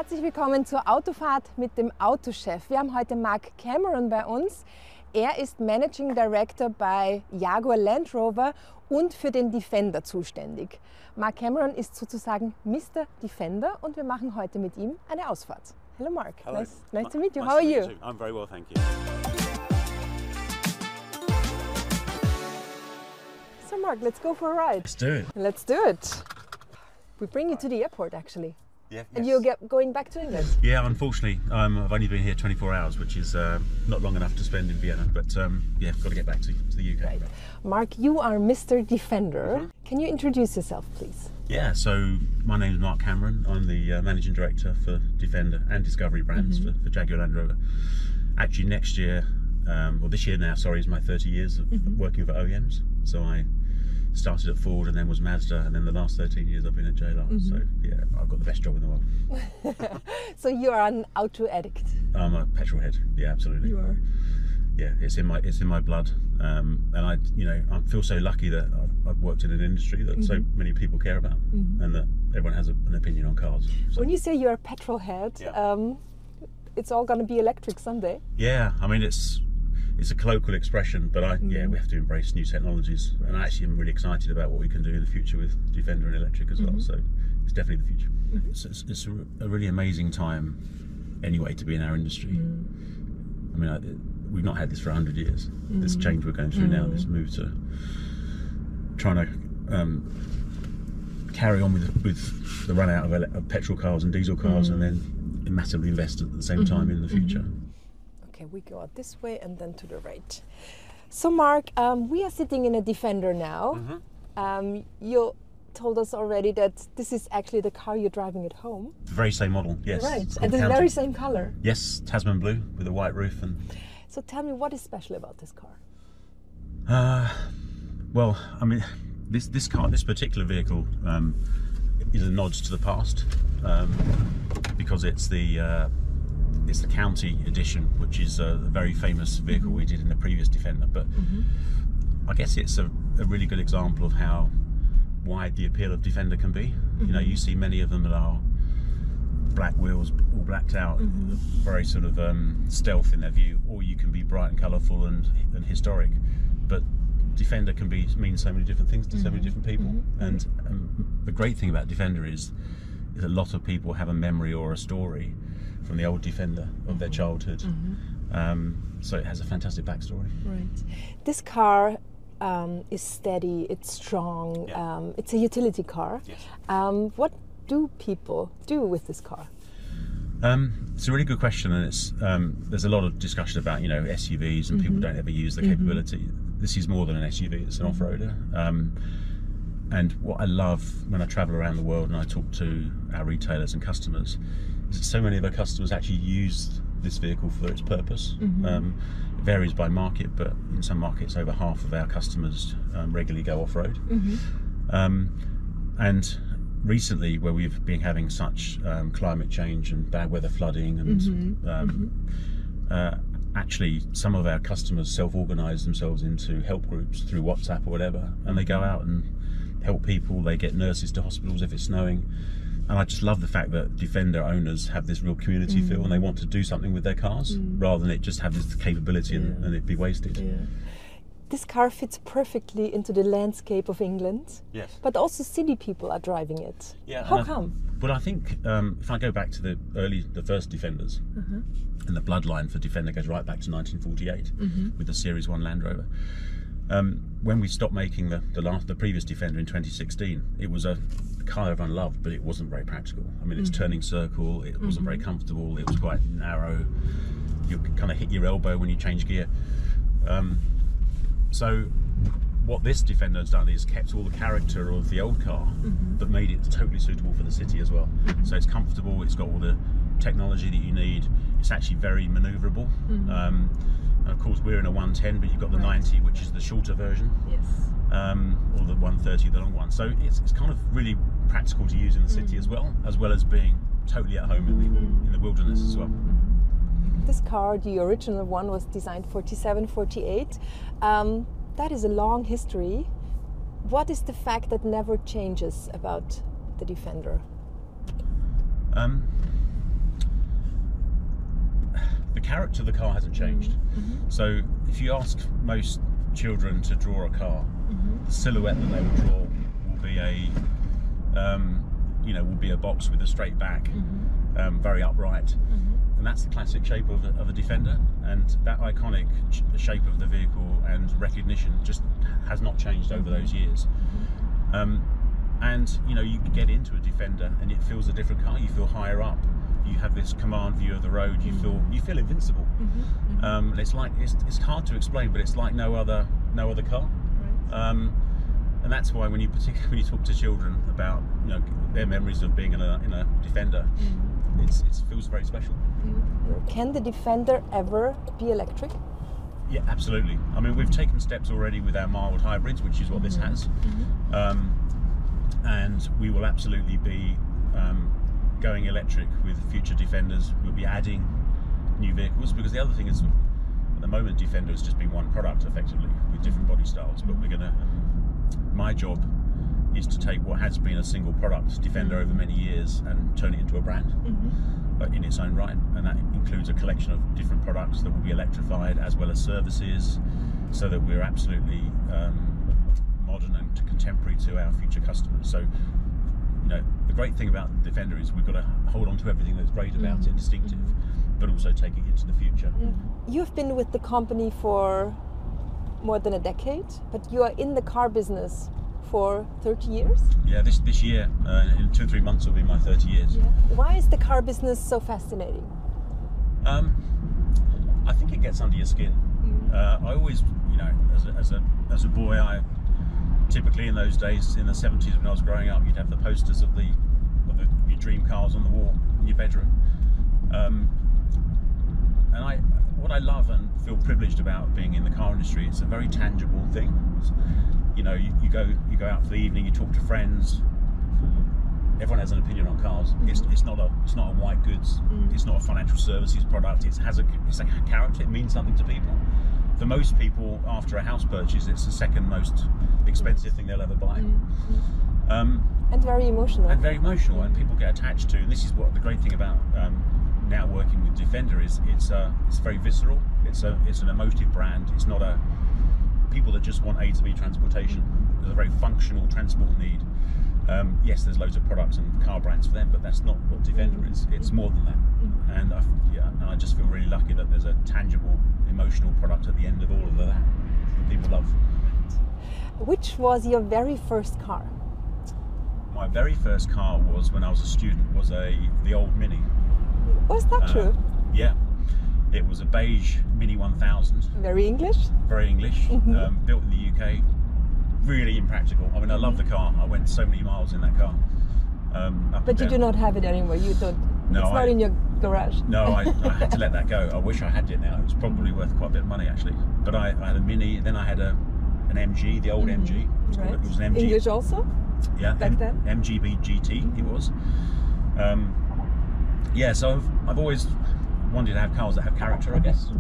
Herzlich willkommen zur Autofahrt mit dem Autochef. Wir haben heute Mark Cameron bei uns. Er ist Managing Director bei Jaguar Land Rover und für den Defender zuständig. Mark Cameron ist sozusagen Mr. Defender und wir machen heute mit ihm eine Ausfahrt. Hello Mark, Hello. Nice to meet you. How are you? I'm very well, thank you. So Mark, let's go for a ride. Let's do it. Let's do it. We bring you to the airport actually. Yeah. And yes. you're going back to England? Yeah, unfortunately, I've only been here 24 hours, which is not long enough to spend in Vienna. But yeah, got to get back to the UK. Right. Mark, you are Mr. Defender. Can you introduce yourself, please? Yeah, so my name is Mark Cameron. I'm the Managing Director for Defender and Discovery brands for Jaguar Land Rover. Actually, next year, or this year now, sorry, is my 30 years of working for OEMs. So I started at Ford and then was Mazda, and then the last 13 years I've been at JLR. So yeah, I've got the best job in the world. So you are an auto addict? I'm a petrol head. Yeah, absolutely. You are? Yeah, it's in my blood, and I feel so lucky that I've worked in an industry that so many people care about, and that everyone has an opinion on cars. So. When you say you're a petrol head, Yeah. it's all going to be electric someday. Yeah, I mean it's a colloquial expression, but yeah, we have to embrace new technologies, and I actually am really excited about what we can do in the future with Defender and electric as well. So it's definitely the future. It's a really amazing time, anyway, to be in our industry. I mean, we've not had this for 100 years. This change we're going through now, this move to trying to carry on with the run out of petrol cars and diesel cars, and then massively invest at the same time in the future. Okay, we go out this way and then to the right. So Mark, we are sitting in a Defender now. You told us already that this is actually the car you're driving at home. The very same model, yes. Right, and the very same color. Yes, Tasman blue with a white roof. And so tell me, what is special about this car? well, I mean, this particular vehicle is a nod to the past, because it's the county edition, which is a very famous vehicle we did in the previous Defender. But I guess it's a really good example of how wide the appeal of Defender can be. You know, you see many of them that are black wheels, all blacked out, very sort of stealth in their view, or you can be bright and colourful and historic. But Defender can mean so many different things to so many different people. And the great thing about Defender is a lot of people have a memory or a story from the old Defender of their childhood. So it has a fantastic backstory. Right. This car is steady, it's strong, it's a utility car. Yes. What do people do with this car? It's a really good question, and it's there's a lot of discussion about SUVs, and people don't ever use the capability. This is more than an SUV; it's an off-roader. And what I love when I travel around the world and I talk to our retailers and customers is that so many of our customers actually use this vehicle for its purpose. It varies by market, but in some markets over half of our customers regularly go off-road. And recently, where we've been having such climate change and bad weather flooding, and actually some of our customers self-organise themselves into help groups through WhatsApp or whatever, and they go out and help people. They get nurses to hospitals if it's snowing. And I just love the fact that Defender owners have this real community feel, and they want to do something with their cars rather than it just have this capability and it be wasted. Yeah. This car fits perfectly into the landscape of England. Yes. But also city people are driving it. Yeah. How come? Well, I think if I go back to the first Defenders, and the bloodline for Defender goes right back to 1948 with the Series 1 Land Rover. When we stopped making the previous Defender in 2016, it was a car everyone loved, but it wasn't very practical. I mean, it's turning circle, it wasn't very comfortable, it was quite narrow, you could kind of hit your elbow when you change gear. So what this Defender has done is kept all the character of the old car, but made it totally suitable for the city as well. So it's comfortable, it's got all the technology that you need, it's actually very manoeuvrable. And of course we're in a 110, but you've got the 90, which is the shorter version. Yes. Or the 130, the long one. So it's kind of really practical to use in the city as well as being totally at home in the wilderness as well. This car, the original one, was designed 47, 48. That is a long history. What is the fact that never changes about the Defender? the character of the car hasn't changed. So if you ask most children to draw a car, the silhouette that they will draw will be a box with a straight back, very upright, and that's the classic shape of a Defender. And that iconic shape of the vehicle and recognition just has not changed over those years. And you get into a Defender and it feels a different car. You feel higher up. You have this command view of the road. You feel invincible. It's like it's hard to explain, but it's like no other car. Right. And that's why when you talk to children about their memories of being in a Defender, it feels very special. Can the Defender ever be electric? Yeah, absolutely. I mean, we've taken steps already with our mild hybrids, which is what this has, and we will absolutely be going electric with future Defenders. We'll be adding new vehicles, because the other thing is, at the moment, Defender has just been one product effectively with different body styles, but my job is to take what has been a single product, Defender, over many years and turn it into a brand in its own right, and that includes a collection of different products that will be electrified, as well as services, so that we're absolutely modern and contemporary to our future customers. So the great thing about the Defender is we've got to hold on to everything that's great about it, distinctive, but also take it into the future. You've been with the company for more than a decade, but you are in the car business for 30 years? Yeah, this year, in 2 or 3 months, will be my 30 years. Yeah. Why is the car business so fascinating? I think it gets under your skin. I always, as a boy, I typically in those days, in the 70s when I was growing up, you'd have the posters of your dream cars on the wall in your bedroom. And what I love and feel privileged about being in the car industry, it's a very tangible thing. You go out for the evening, you talk to friends. Everyone has an opinion on cars. It's not a white goods. It's not a financial services product. It's a character. It means something to people. For most people, after a house purchase, it's the second most expensive thing they'll ever buy. And very emotional. And people get attached to. And this is what the great thing about now working with Defender is. It's very visceral. It's an emotive brand. It's not people that just want A to B transportation. There's a very functional transport need. Yes, there's loads of products and car brands for them, but that's not what Defender is. It's more than that. And I just feel really lucky that there's a tangible, emotional product at the end of all of that people love. Which was your very first car? My very first car was, when I was a student, was the old Mini. Was that true? Yeah. It was a beige Mini 1000. Very English? Very English. Built in the UK. Really impractical. I mean, I love the car. I went so many miles in that car. But you do not have it anymore. You don't. No, it's not in your garage. No, I had to let that go. I wish I had it now. It was probably worth quite a bit of money, actually. But I had a Mini. Then I had an MG, the old MG. Right. It was an MG. English also? Yeah. Back then? MGB GT. It was. Yeah. So I've always wanted to have cars that have character, I guess.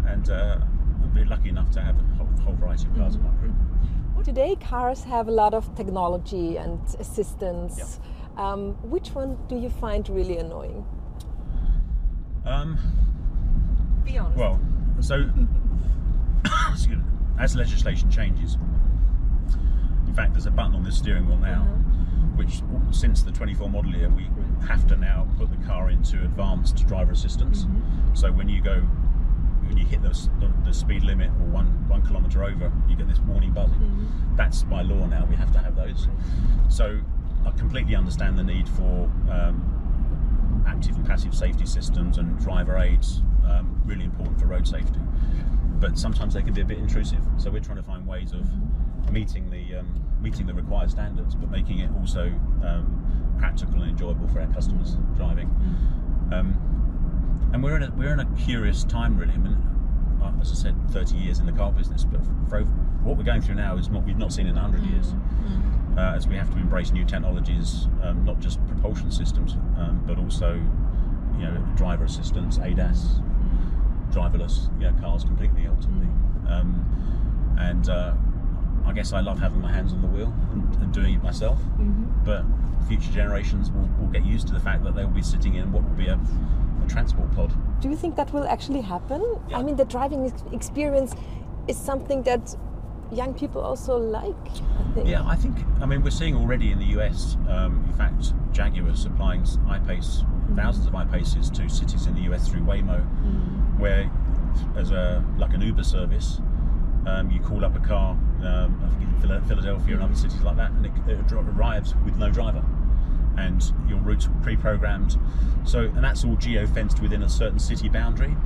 And I've been lucky enough to have a whole variety of cars in my group. Today cars have a lot of technology and assistance. Yeah. Which one do you find really annoying? Be honest. Well, so excuse me, as legislation changes, in fact there's a button on this steering wheel now which, since the 24 model year, we have to now put the car into advanced driver assistance. So when you hit the speed limit or one kilometre over, you get this warning buzzing. That's by law now, we have to have those. So I completely understand the need for active and passive safety systems and driver aids, really important for road safety. But sometimes they can be a bit intrusive, so we're trying to find ways of meeting the required standards, but making it also practical and enjoyable for our customers driving. And we're in a curious time, really. I mean, as I said, 30 years in the car business, but for what we're going through now is what we've not seen in 100 years. As we have to embrace new technologies, not just propulsion systems, but also, driver assistance, ADAS, driverless, cars completely ultimately. And I guess I love having my hands on the wheel and doing it myself. But future generations will get used to the fact that they will be sitting in what will be a a transport pod. Do you think that will actually happen? Yeah. I mean, the driving experience is something that young people also like, I think. Yeah, I mean, we're seeing already in the US, in fact, Jaguar is supplying I-Pace, thousands of I-Paces to cities in the US through Waymo, where as like an Uber service, you call up a car, I think in Philadelphia and other cities like that, and it arrives with no driver, and your route's pre-programmed. And that's all geo-fenced within a certain city boundary.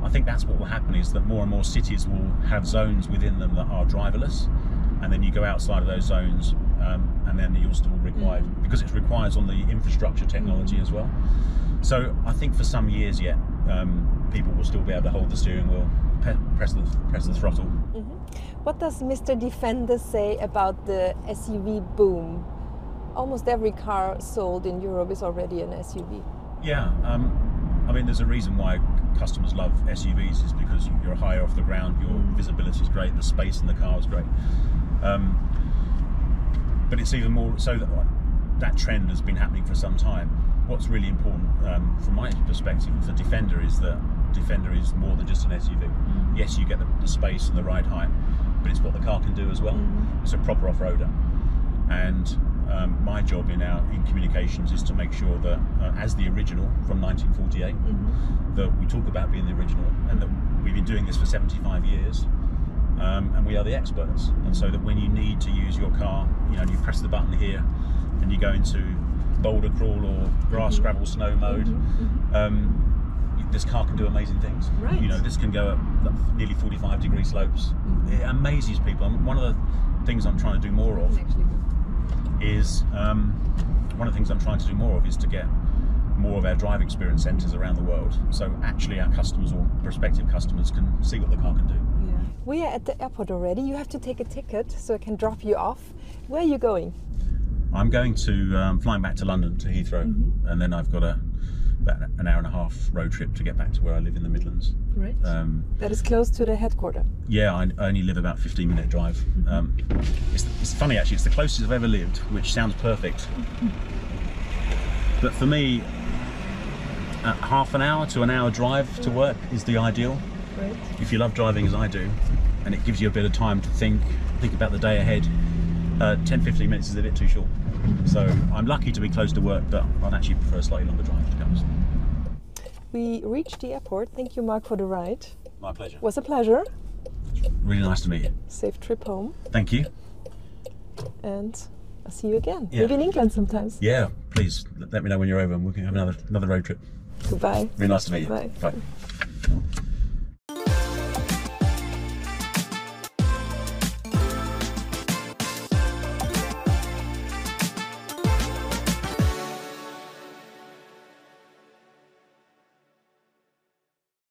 I think that's what will happen, is that more and more cities will have zones within them that are driverless, and then you go outside of those zones, and then you're still required, because it requires on the infrastructure technology as well. So I think for some years yet, people will still be able to hold the steering wheel, press the throttle. What does Mr. Defender say about the SUV boom? Almost every car sold in Europe is already an SUV. Yeah, I mean, there's a reason why customers love SUVs, is because you're higher off the ground, your visibility is great, the space in the car is great. But it's even more so that trend has been happening for some time. What's really important from my perspective for Defender is that Defender is more than just an SUV. Yes, you get the space and the ride height, but it's what the car can do as well. It's a proper off-roader. And my job in communications is to make sure that as the original from 1948, that we talk about being the original, and that we've been doing this for 75 years, and we are the experts. And so that when you need to use your car, you press the button here and you go into boulder crawl or grass, gravel, snow mode, this car can do amazing things. Right. This can go at nearly 45-degree slopes. It amazes people. One of the things I'm trying to do more of is to get more of our drive experience centres around the world, so actually our customers or prospective customers can see what the car can do. We are at the airport already. You have to take a ticket so I can drop you off. Where are you going? I'm going to flying back to London, to Heathrow, and then I've got about an hour and a half road trip to get back to where I live in the Midlands. Right. That is close to the headquarters. Yeah, I only live about 15-minute drive. It's funny actually, it's the closest I've ever lived, which sounds perfect. But for me, half an hour to an hour drive to work is the ideal. Right. If you love driving as I do, and it gives you a bit of time to think about the day ahead, 10-15 minutes is a bit too short. So I'm lucky to be close to work, but I'd actually prefer a slightly longer drive, to be honest. We reached the airport. Thank you, Mark, for the ride. My pleasure. It was a pleasure. Really nice to meet you. Safe trip home. Thank you. And I'll see you again. Yeah. Maybe in England sometimes. Yeah, please let me know when you're over and we can have another road trip. Goodbye. Really nice to meet you. Bye. Bye.